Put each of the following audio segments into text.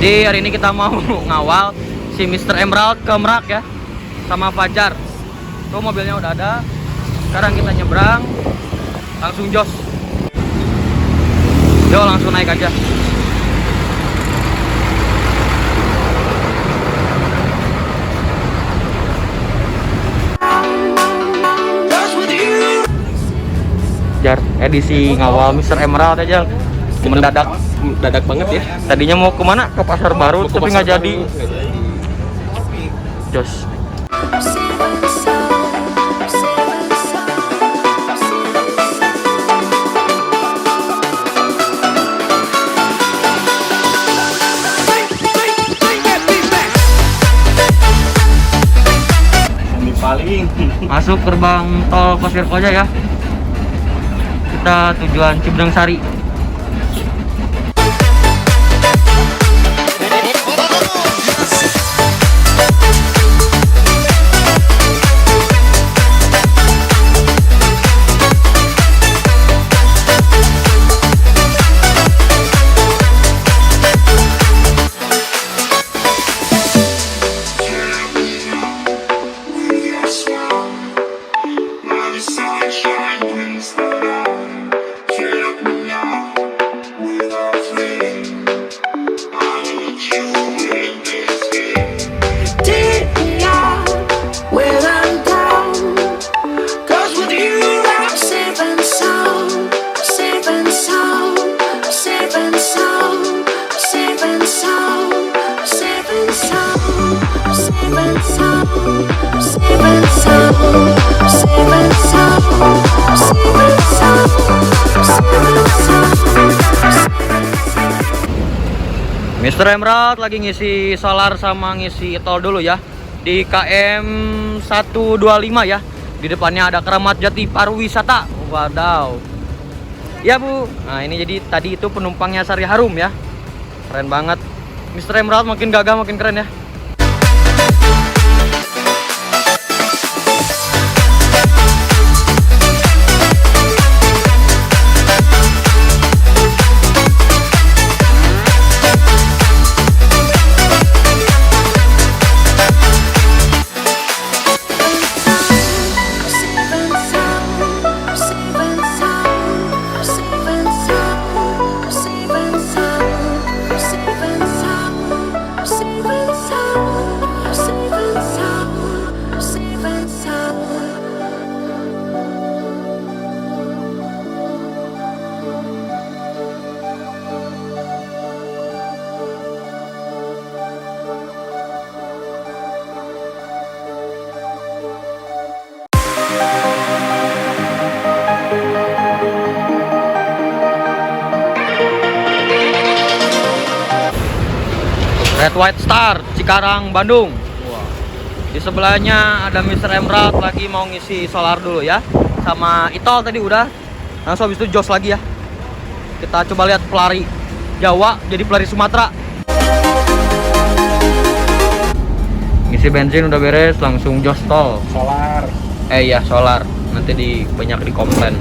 Jadi hari ini kita mau ngawal si Mr. Emerald ke Merak ya, sama Fajar. Tuh mobilnya udah ada. Sekarang kita nyebrang, langsung jos. Yo, langsung naik aja. Jar, edisi ngawal Mr. Emerald aja mendadak banget ya. Tadinya mau kemana? Ke Pasar Baru, tapi nggak jadi. Jos. Masuk gerbang tol Pasir Koja ya. Kita tujuan Cibinong Sari. Mr. Emerald lagi ngisi solar sama ngisi tol dulu ya di KM 125 ya. Di depannya ada Keramat Jati Pariwisata. Wadaw. Ya Bu. Nah ini jadi tadi itu penumpangnya Sari Harum ya. Keren banget. Mr. Emerald makin gagah makin keren ya. Red White Star, Cikarang, Bandung. Wow. Di sebelahnya ada Mr. Emerald lagi mau ngisi solar dulu ya. Sama Itol tadi udah. Langsung habis itu jos lagi ya. Kita coba lihat pelari Jawa jadi pelari Sumatera. Ngisi bensin udah beres, langsung jos tol. Solar. Iya, solar. Nanti banyak di komplain.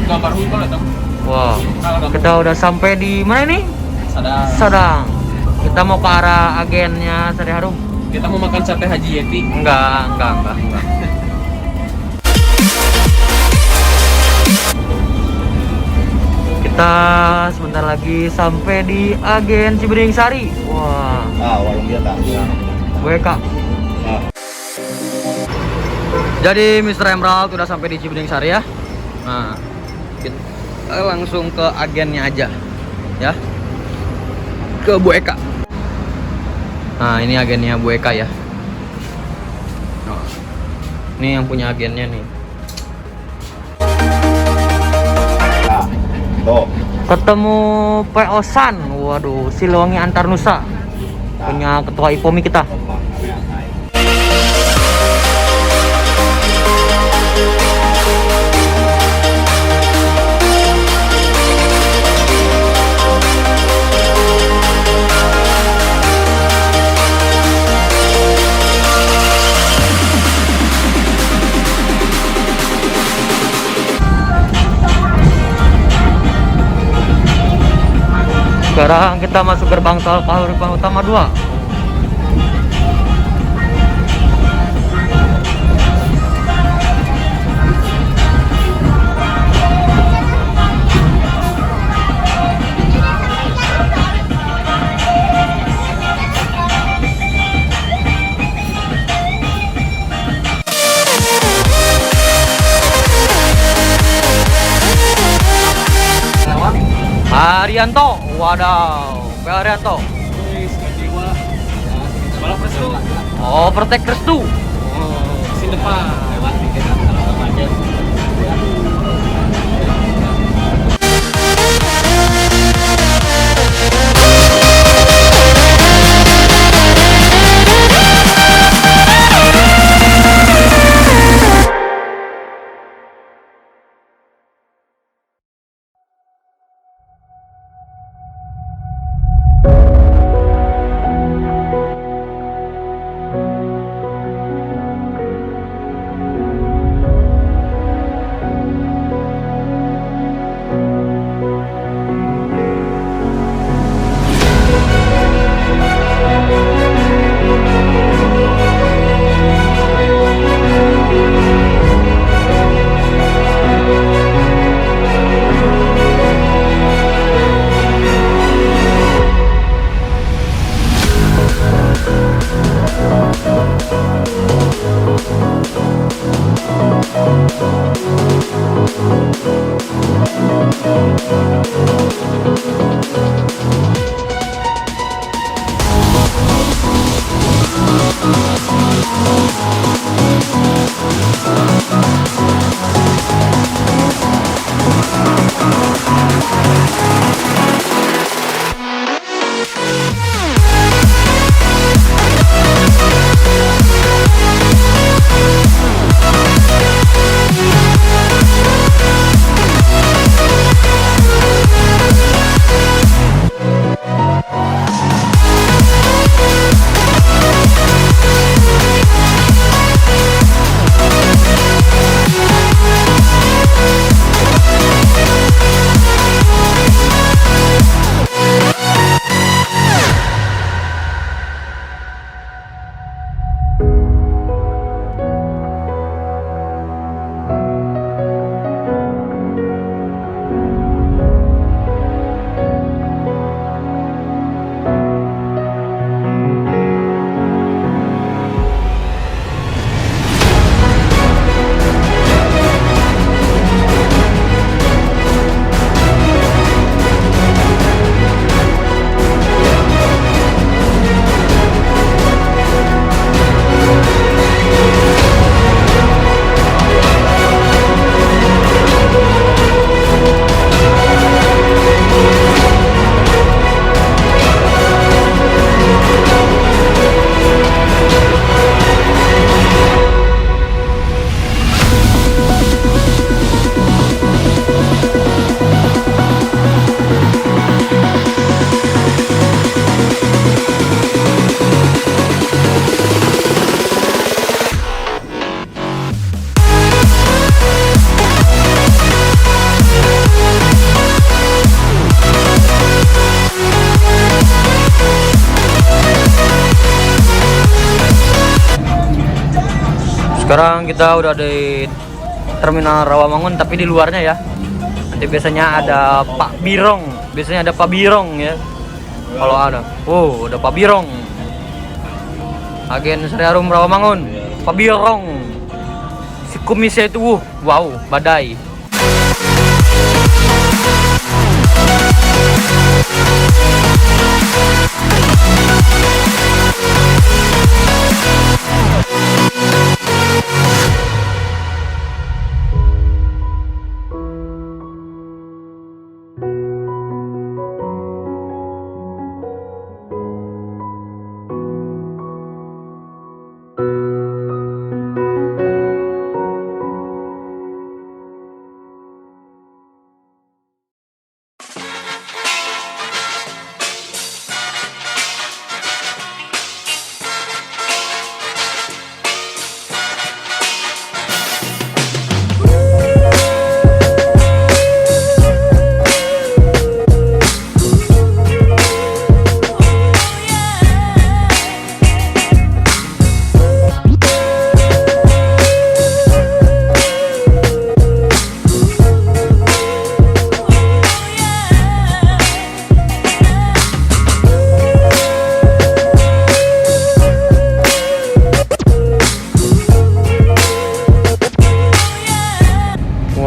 gambar hunkul atau Wow, Salah, kita udah sampai di mana ini? Sadang. Sadang. Kita mau ke arah agennya Sari Harum. Kita mau makan sate Haji Yeti. Enggak. Kita sebentar lagi sampai di agen Cibening Sari. Wah, Warung dia tak. gue kak. Jadi Mr. Emerald udah sampai di Cibening Sari ya. Nah, kita langsung ke agennya aja, ya. Ke Bu Eka. Nah, ini agennya Bu Eka ya. Nah, ini yang punya agennya nih. Ketemu PO San. Waduh, Siliwangi Antarnusa. Punya ketua IPOMI kita. Sekarang kita masuk gerbang tol Kahuripan Utama 2. Arianto, wadaw, Pak Arianto. Balap restu. Oh, Pertek Restu. Sin depan. Lewat dikit kalau macet. Sekarang kita udah di Terminal Rawamangun, tapi di luarnya ya. Nanti biasanya ada Pak Birong. Biasanya ada Pak Birong ya. Kalau ada. Oh, ada Pak Birong. Agen Sari Harum Rawamangun. Pak Birong. Si kumisnya itu, wow, badai.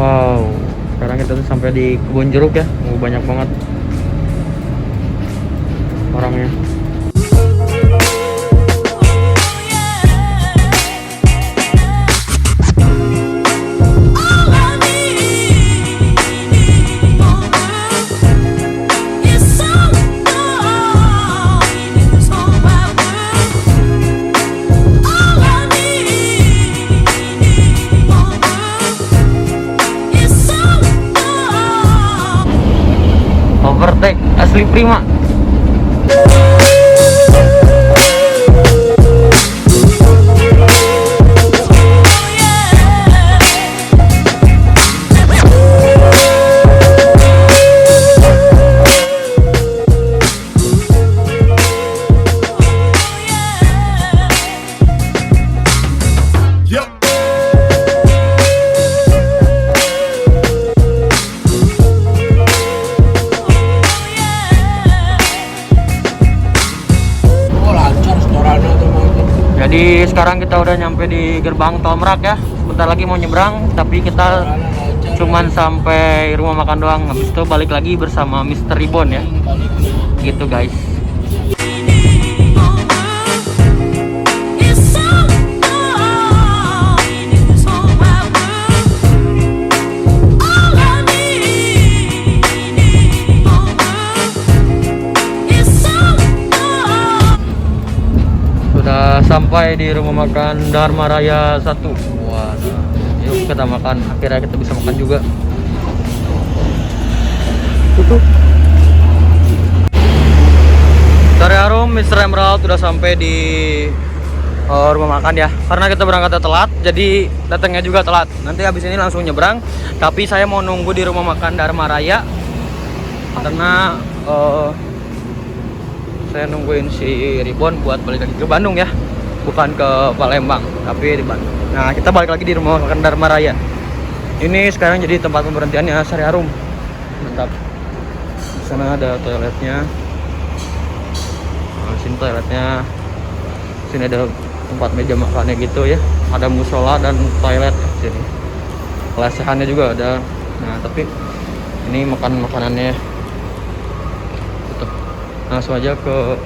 Wow, sekarang kita tuh sampai di kebun jeruk ya. Banyak banget orangnya. Overtake asli prima. Jadi sekarang kita udah nyampe di gerbang Tol Merak ya. Sebentar lagi mau nyebrang, tapi kita cuman sampai rumah makan doang. Habis itu balik lagi bersama Mr. Ribbon ya. Gitu guys. Sudah sampai di rumah makan Dharma Raya 1. Wah, yuk kita makan. Akhirnya kita bisa makan juga. Tutup. Sari Harum Mr. Emerald sudah sampai di rumah makan ya. Karena kita berangkatnya telat, jadi datangnya juga telat. Nanti habis ini langsung nyebrang. Tapi saya mau nunggu di rumah makan Dharma Raya karena saya nungguin si Ribbon buat balik lagi ke Bandung ya, bukan ke Palembang tapi di Bandung. Nah, kita balik lagi di rumah makan Dharma Raya. Ini sekarang jadi tempat pemberhentiannya Sari Harum. Mantap. Di sana ada toiletnya. Nah, sini toiletnya. Sini ada tempat meja makannya gitu ya. Ada musola dan toilet di sini. Lesehannya juga ada. Nah, tapi ini makanannya. Langsung aja ke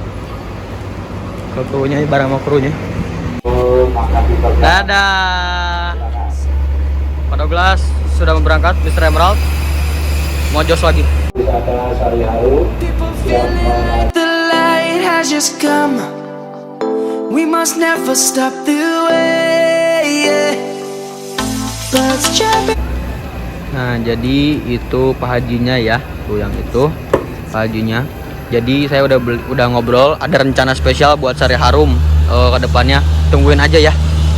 krunya, barang sama krunya. Dadah. Pak Douglas sudah berangkat, Mr. Emerald. Mau jos lagi. The light has just come. We must never stop the way. Birds chirping. Nah, jadi itu Pak Hajinya ya, tuh yang itu Pak Hajinya. Jadi saya udah ngobrol, ada rencana spesial buat Sari Harum ke depannya. Tungguin aja ya.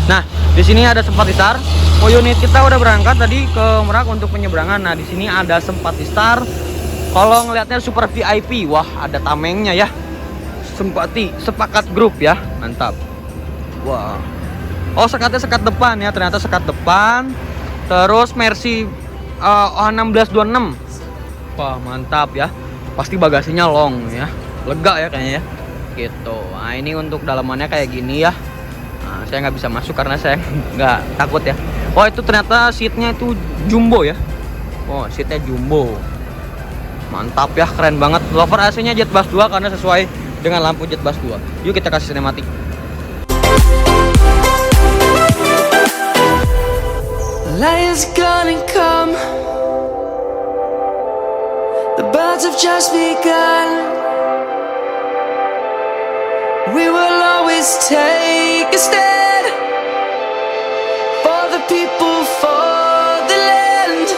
Nah, di sini ada Sempati Star. Oh, unit kita udah berangkat tadi ke Merak untuk penyeberangan. Nah, di sini ada Sempati Star. Kalau ngelihatnya super VIP, wah ada tamengnya ya. Sempati sepakat grup ya, mantap. Wah, Oh, sekatnya sekat depan ya, ternyata sekat depan. Terus Mercy 1626. Wah, mantap ya. Pasti bagasinya long ya. Lega ya kayaknya ya. Gitu. Nah, ini untuk dalamannya kayak gini ya. Nah, saya nggak bisa masuk karena saya nggak takut ya. Oh, itu ternyata seatnya itu jumbo ya. Oh, seatnya jumbo. Mantap ya, keren banget. Lover AC-nya Jet Bus 2 karena sesuai dengan lampu Jet Bus 2. Yuk kita kasih sinematik. Light is gonna come. The birds have just begun. We will always take a stand for the people, for the land.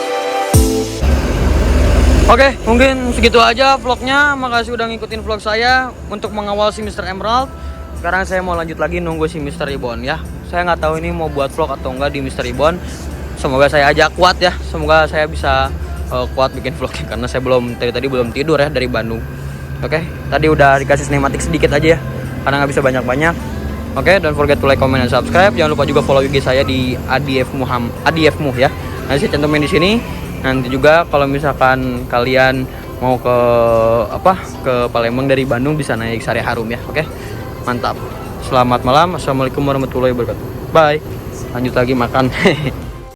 Oke, mungkin segitu aja vlognya. Makasih udah ngikutin vlog saya untuk mengawal si Mr. Emerald. Sekarang saya mau lanjut lagi nunggu si Mr. Ribbon ya. Saya nggak tahu ini mau buat vlog atau enggak di Mr. Ribbon. Semoga saya aja kuat ya. Semoga saya bisa kuat bikin vlognya karena saya tadi belum tidur ya dari Bandung. Oke, tadi udah dikasih sinematik sedikit aja ya karena nggak bisa banyak-banyak. Oke, don't forget to like, comment, dan subscribe. Jangan lupa juga follow IG saya di ADFMuh ya. Nanti saya cantumin di sini. Nanti juga kalau misalkan kalian mau ke Palembang dari Bandung bisa naik Sari Harum ya. Oke, mantap. Selamat malam. Assalamualaikum warahmatullahi wabarakatuh. Bye. Lanjut lagi makan.